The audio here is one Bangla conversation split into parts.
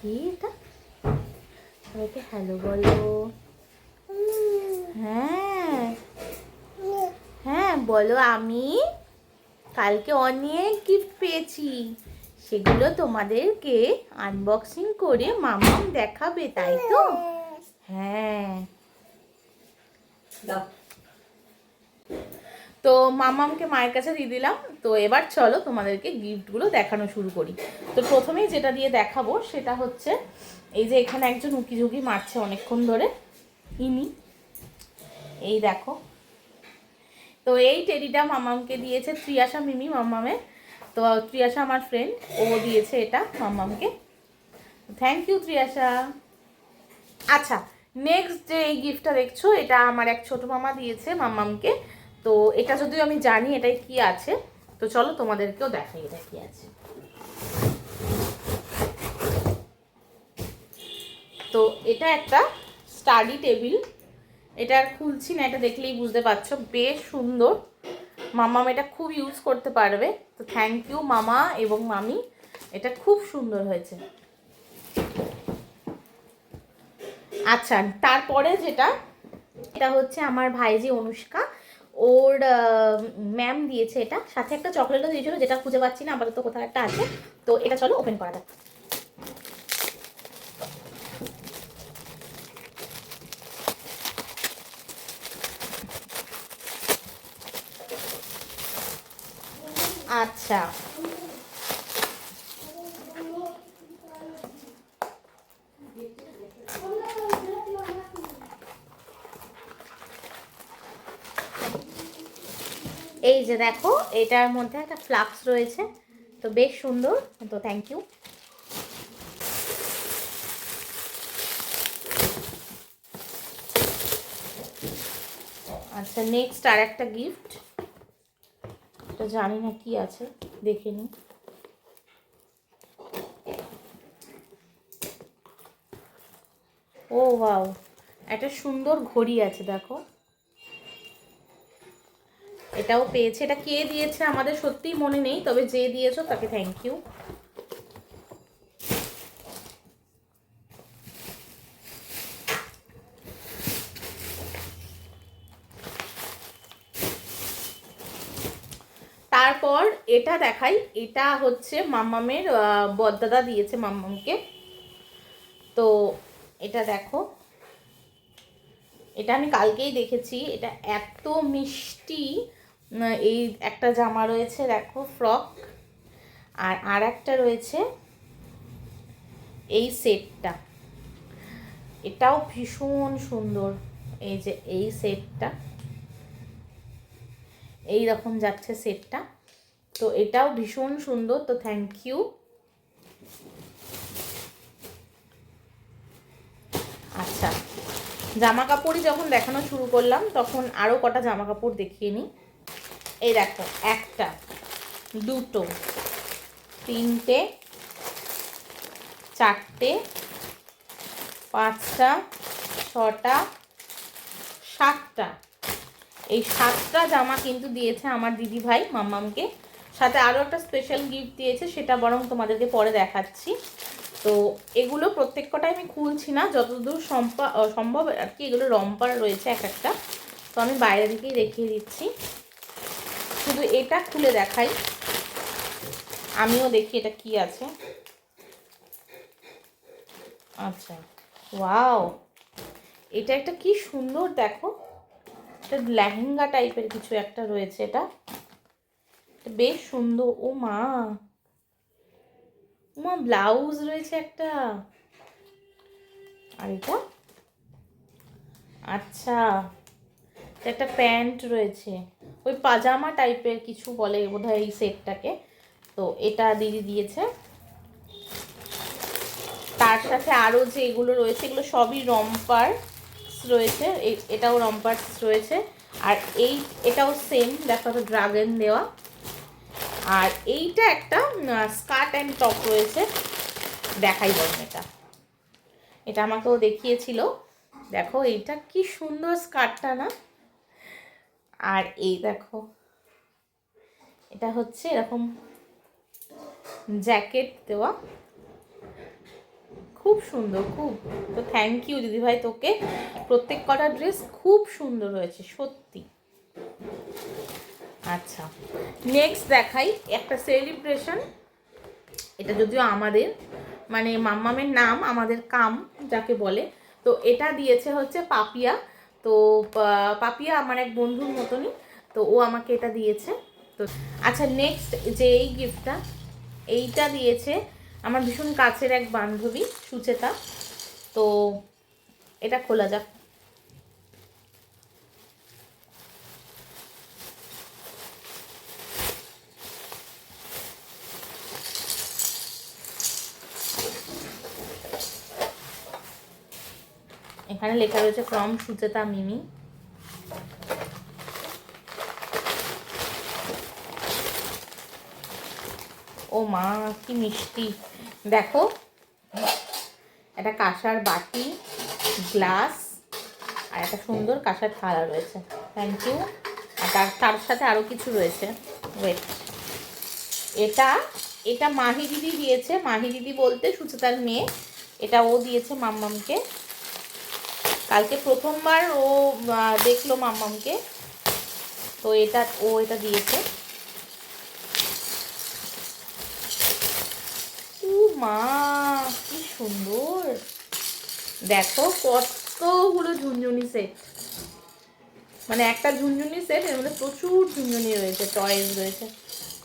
কি এটা? সবাইকে হ্যালো বলো। হ্যাঁ হ্যাঁ বলো, আমি কালকে অনেক গিফট পেয়েছি, সেগুলো তোমাদেরকে আনবক্সিং করে মামাম দেখাবে, তাই তো? হ্যাঁ। তো মামামকে মায়ের কাছে দিয়ে দিলাম। তো এবার চলো তোমাদেরকে গিফটগুলো দেখানো শুরু করি। তো প্রথমেই যেটা দিয়ে দেখাবো সেটা হচ্ছে এই যে এখানে একজন উকি ঝুঁকি মারছে অনেকক্ষণ ধরে, ইনি। এই দেখো, তো এই টেডিটা মামামকে দিয়েছে ত্রিয়াশা মিমি মামামের। তো ত্রিয়াশা আমার ফ্রেন্ড, ও দিয়েছে এটা মামামকে। Thank you Triyasha. আচ্ছা, নেক্সট যে এই গিফটটা দেখছো, এটা আমার এক ছোট মামা দিয়েছে মামামকে। তো এটা যদিও আমি জানি এটাই কি আছে, তো চলো তোমাদেরকেও দেখাই এটা কি আছে। তো এটা একটা স্টাডি টেবিল, এটা আর খুলছি না, এটা দেখলেই বুঝতে পারছো বেশ সুন্দর। মামাম এটা খুব ইউজ করতে পারবে। তো থ্যাংক ইউ মামা এবং মামি, এটা খুব সুন্দর হয়েছে। আচ্ছা, তারপরে যেটা, এটা হচ্ছে আমার ভাইজি অনুষ্কা, ওর ম্যাম দিয়েছে এটা, সাথে একটা চকলেটও দিয়েছিল যেটা খুঁজে পাচ্ছি না আপাতত, কোথাও একটা আছে। তো এটা চলো ওপেন করা যাক। আচ্ছা, এই যে দেখো, এটার মধ্যে একটা ফ্লাক্স রয়েছে, তো বেশ সুন্দর। তো থ্যাংক ইউ। আচ্ছা, নেক্সট আর একটা গিফট, এটা জানি না কি আছে, দেখে নিই। ও ওয়াও, একটা সুন্দর ঘড়ি আছে দেখো, এটাও পেয়েছে। এটা কে দিয়েছে আমাদের সত্যিই মনে নেই, তবে যে দিয়েছো তাকে থ্যাংক ইউ। তারপর এটা দেখাই, এটা হচ্ছে মাম্মামের বড়দাদা দিয়েছে মাম্মামকে। তো এটা দেখো, এটা আমি কালকেই দেখেছি, এটা এত মিষ্টি। এই একটা জামা রয়েছে দেখো, ফ্রক, আর আর একটা রয়েছে এই সেটটা, এটাও ভীষণ সুন্দর। এই যে এই সেটটা, এই রকম যাচ্ছে সেটটা, তো এটাও ভীষণ সুন্দর। তো থ্যাংক ইউ। আচ্ছা, জামা কাপড়ই যখন দেখানো শুরু করলাম তখন আরও কটা জামা কাপড় দেখিয়ে নিই। এই দেখো, একটা, দুটো, তিনটে, চারটে, পাঁচটা, ছটা, সাতটা, এই 7টা জামা কিন্তু দিয়েছে আমার দিদি ভাই মাম্মামকে। সাথে আরও একটা স্পেশাল গিফট দিয়েছে, সেটা বরং তোমাদেরকে পরে দেখাচ্ছি। তো এগুলো প্রত্যেক কটাই আমি খুলছি না, যতদূর সম্ভব আর কি, এগুলো রম্পার রয়েছে এক একটা। তো আমি বাইরে থেকেই দেখিয়ে দিচ্ছি, শুধু এটা খুলে দেখাই, আমিও দেখি এটা কি আছে। আচ্ছা, ওয়াও, এটা একটা কি সুন্দর দেখো, এটা লেহেঙ্গা টাইপের কিছু একটা রয়েছে, এটা বেশ সুন্দর। ও মা, মা ব্লাউজ রয়েছে একটা, আর এটা, আচ্ছা, একটা প্যান্ট রয়েছে, ওই পাজামা টাইপের কিছু বলে বোধহয় এই সেটটাকে। তো এটা দিদি দিয়েছে। তার সাথে আরও যে এগুলো রয়েছে, এগুলো সবই রম্পার রয়েছে, এটাও রম্পার রয়েছে। আর এটাও সেম দেখো, একটা ড্রাগন দেওয়া। আর এইটা একটা স্কার্ট অ্যান্ড টপ রয়েছে, দেখাই বলুন। এটা আমাকেও দেখিয়েছিল, দেখো এইটা কি সুন্দর স্কার্টটা না। আর এই দেখো, এটা হচ্ছে এরকম জ্যাকেট দেওয়া, খুব সুন্দর, খুব। তো থ্যাংক ইউ দিদিভাই তোকে, প্রত্যেক কটা ড্রেস খুব সুন্দর হয়েছে সত্যি। আচ্ছা, নেক্সট দেখাই একটা সেলিব্রেশন। এটা যদিও আমাদের মানে মাম্মামের নাম, আমাদের কাম যাকে বলে। তো এটা দিয়েছে হচ্ছে পাপিয়া। তো পাপিয়া আমার এক বন্ধুর মতনই, তো ও আমাকে এটা দিয়েছে। তো আচ্ছা, নেক্সট যে এই গিফটটা, এইটা দিয়েছে আমার ভীষণ কাছের এক বান্ধবী সুচেতা। তো এটা খোলা যাক। এখানে লেখা রয়েছে ফ্রম সুচেতা মিমি। ও মা, কি মিষ্টি! দেখো, একটা কাঁসার বাটি, গ্লাস, আর একটা সুন্দর কাঁসার থালা রয়েছে। Thank you. আর তার সাথে আরও কিছু রয়েছে, ওয়েট। এটা এটা মাহি দিদি দিয়েছে। মাহি দিদি বলতে সুচেতার মেয়ে। এটা ও দিয়েছে মাম্মামকে। কালকে প্রথমবার ও দেখলো মাম্মামকে, তো এটা দিয়েছে। ও মা, কি সুন্দর! দেখো কতগুলো ঝুনঝুনি সেট, মানে একটা ঝুনঝুনি সেট, এর মধ্যে প্রচুর ঝুনঝুনি রয়েছে, টয়েস রয়েছে।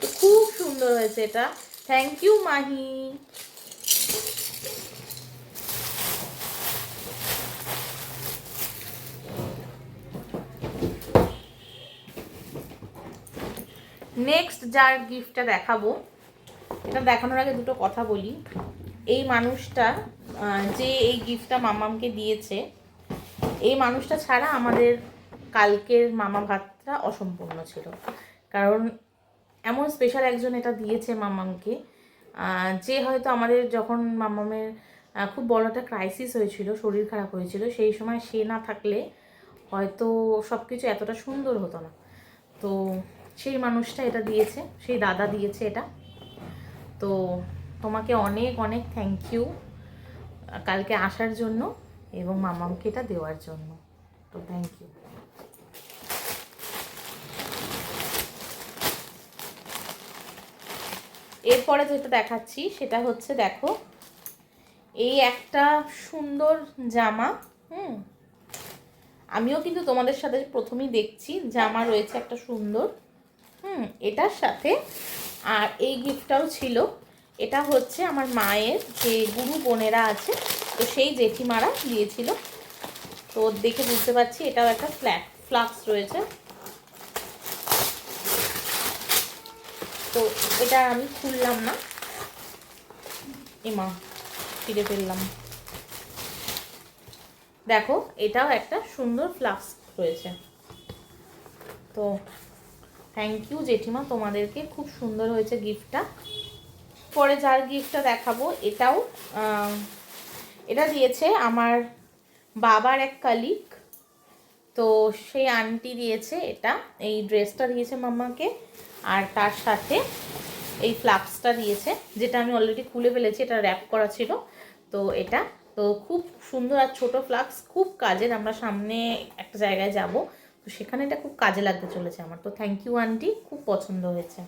তো খুব সুন্দর হয়েছে এটা। Thank you Mahi. নেক্সট যার গিফটটা দেখাবো, এটা দেখানোর আগে দুটো কথা বলি। এই মানুষটা যে এই গিফটটা মামামকে দিয়েছে, এই মানুষটা ছাড়া আমাদের কালকের মামা ভাতটা অসম্পূর্ণ ছিল। কারণ এমন স্পেশাল একজন এটা দিয়েছে মামামকে, যে হয়তো আমাদের যখন মামামের খুব বড় একটা ক্রাইসিস হয়েছিল, শরীর খারাপ হয়েছিল, সেই সময় সে না থাকলে হয়তো সব কিছু এতটা সুন্দর হতো না। তো সেই মানুষটা এটা দিয়েছে, সেই দাদা দিয়েছে এটা। তো তোমাকে অনেক অনেক থ্যাংক ইউ কালকে আসার জন্য এবং মামামকে এটা দেওয়ার জন্য। তো থ্যাংক ইউ। এরপরে যেটা দেখাচ্ছি সেটা হচ্ছে, দেখো, এই একটা সুন্দর জামা। আমিও কিন্তু তোমাদের সাথে প্রথমেই দেখছি জামা রয়েছে একটা সুন্দর, এটার সাথে। আর এই গিফটটাও ছিল। এটা হচ্ছে আমার মায়ের যে গুরু বোনেরা আছে, তো সেই জেঠিমারা দিয়েছিল। তো দেখে বুঝতে পারছি এটাও একটা ফ্লাক্স রয়েছে। তো এটা আমি খুললাম না, এমা ফিরে ফেললাম। দেখো, এটাও একটা সুন্দর ফ্লাক্স রয়েছে। তো থ্যাংক ইউ জেঠিমা, তোমাদেরকে খুব সুন্দর হয়েছে গিফটটা। পরে যার গিফটটা দেখাবো, এটা দিয়েছে আমার বাবার এক কালিগ। তো সেই আন্টি দিয়েছে এটা, এই ড্রেসটা দিয়েছে মাম্মাকে, আর তার সাথে এই ফ্লাক্সটা দিয়েছে, যেটা আমি অলরেডি খুলে ফেলেছি, এটা র্যাপ করা ছিল। তো এটা তো খুব সুন্দর আর ছোট ফ্লাক্স, খুব কাজের। আমরা সামনে একটা জায়গায় যাব, তো সেখানে এটা খুব কাজে লাগতে চলেছে আমার। তো থ্যাংক ইউ আন্টি, খুব পছন্দ হয়েছে।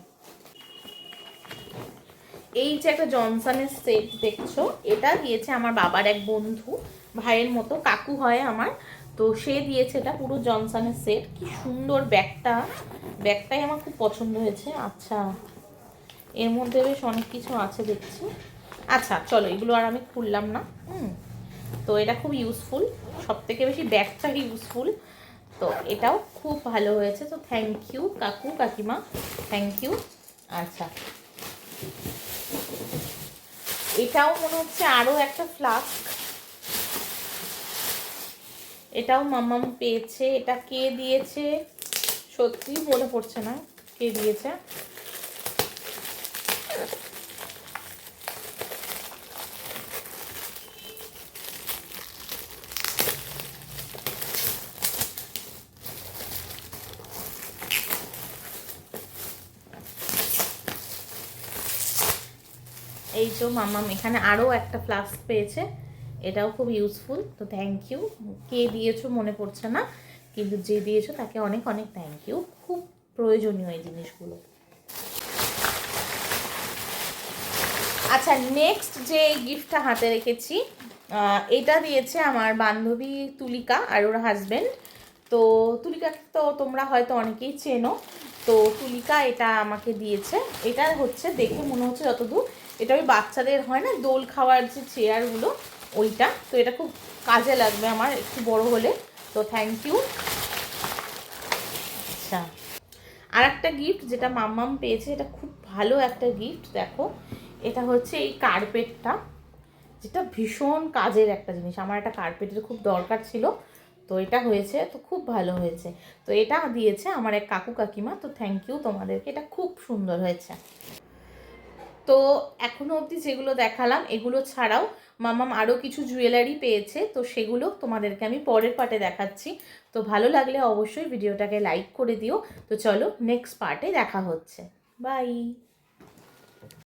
এই যে একটা জনসনের সেট দেখছো, এটা দিয়েছে আমার বাবার এক বন্ধু, ভাইয়ের মতো কাকু হয় আমার। তো সে দিয়েছে এটা পুরো জনসনের সেট। কি সুন্দর ব্যাগটাই আমার খুব পছন্দ হয়েছে। আচ্ছা, এর মধ্যে বেশ অনেক কিছু আছে দেখছি। আচ্ছা চলো, এগুলো আর আমি খুললাম না। তো এটা খুব ইউজফুল, সব থেকে বেশি ব্যাগটা ইউজফুল। তো এটাও খুব ভালো হয়েছে। তো থ্যাংক ইউ কাকু কাকিমা, থ্যাংক ইউ। আচ্ছা, এটাও মনে হচ্ছে আরও একটা ফ্লাস্ক। এটাও মাম্মাম পেয়েছে। এটা কে দিয়েছে সত্যি মনে পড়ছে না কে দিয়েছে। এই তো মাম্মাম এখানে আরও একটা ফ্লাস্ক পেয়েছে, এটাও খুব ইউজফুল। তো থ্যাংক ইউ, কে দিয়েছো মনে পড়ছে না, কিন্তু যে দিয়েছো তাকে অনেক অনেক থ্যাংক ইউ, খুব প্রয়োজনীয় এই জিনিসগুলো। আচ্ছা, নেক্সট যে গিফটটা হাতে রেখেছি, এটা দিয়েছে আমার বান্ধবী তুলিকা আর ওর হাজব্যান্ড। তো তুলিকা তো তোমরা হয়তো অনেকেই চেনো। তো তুলিকা এটা আমাকে দিয়েছে। এটা হচ্ছে দেখে মনে হচ্ছে যতদূর, এটা ওই বাচ্চাদের হয় না দোল খাওয়ার যে চেয়ারগুলো, ওইটা। তো এটা খুব কাজে লাগবে আমার একটু বড় হলে। তো থ্যাংক ইউ। আচ্ছা, আর একটা গিফট যেটা মাম্মাম পেয়েছে, এটা খুব ভালো একটা গিফট। দেখো, এটা হচ্ছে এই কার্পেটটা, যেটা ভীষণ কাজের একটা জিনিস। আমার একটা কার্পেটের খুব দরকার ছিল, তো এটা হয়েছে, তো খুব ভালো হয়েছে। তো এটা দিয়েছে আমার এক কাকু কাকিমা। তো থ্যাংক ইউ তোমাদেরকে, এটা খুব সুন্দর হয়েছে। তো এখনো অবধি যেগুলো দেখালাম এগুলো ছাড়াও মামাম আরও কিছু জুয়েলারি পেয়েছে, তো সেগুলো তোমাদেরকে আমি পরের পার্টে দেখাচ্ছি। তো ভালো লাগলে অবশ্যই ভিডিওটাকে লাইক করে দিও। তো চলো নেক্সট পার্টে দেখা হচ্ছে, বাই।